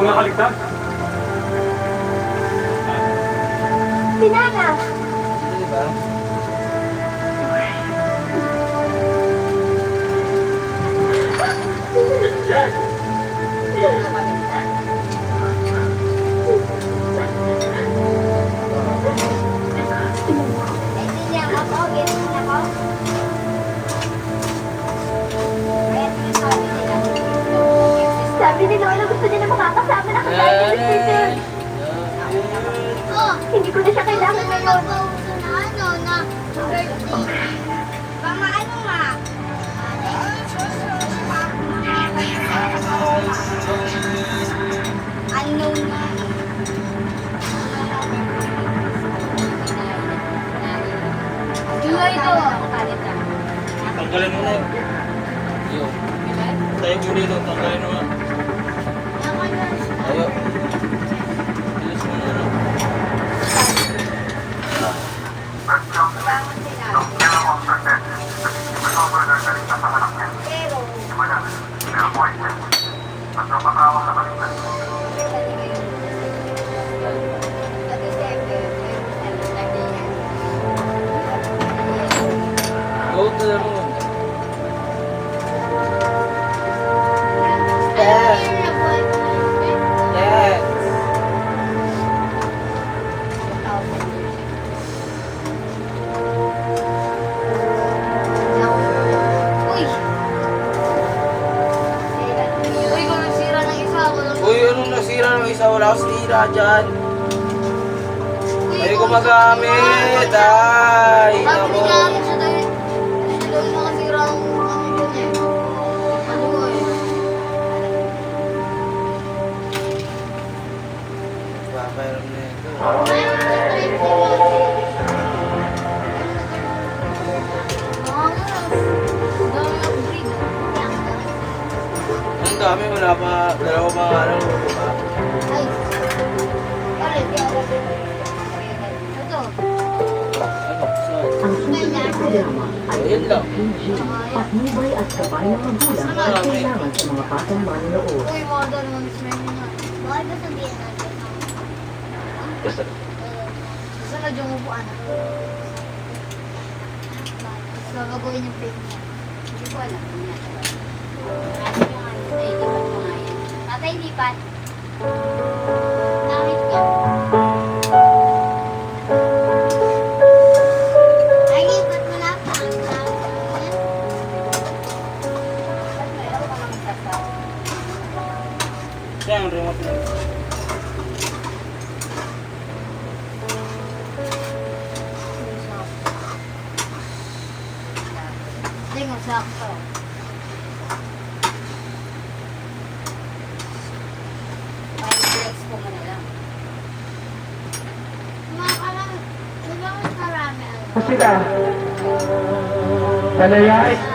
Ikaw ang nakaligtas. Sinana! Diba? Hindi niya ako, ganyan ako. Sabi ni Lola, gusto niya na makakasama na kasama ni Peter. Hindi ko na siya kailangan ngayon. Tanggalin mo na yun. Yo. Tayo ko dito, tanggalin mo na. Ayo. Bilis mo na. Go to the room. Yes. Uy, anong nasira ng isa? Wala akong sira dyan. Ay, gumagamit. Ay, nako. Papayram na ito. Ang dami, wala pa. Dalawa pa nga lang. Diba? Ano? Programa ay Ayun lang. patnubay at gabay ng magulang at kailangan sa mga batang manonood. Uy, mga dalawang smell nyo. Bakit ba sabihin natin? Basta. Gusto na dyan upuan. Gusto na gagawin yung fake niya. Hindi ko alam. Tatay, lipat. Nakit ka. Ay, lipat mo na pa. Ba't meron ka mang sasaw? Siya ang remote na. Hindi nga sakto. Flex ko mo na lang. Di ba mas karami ano? Sila. Talayait.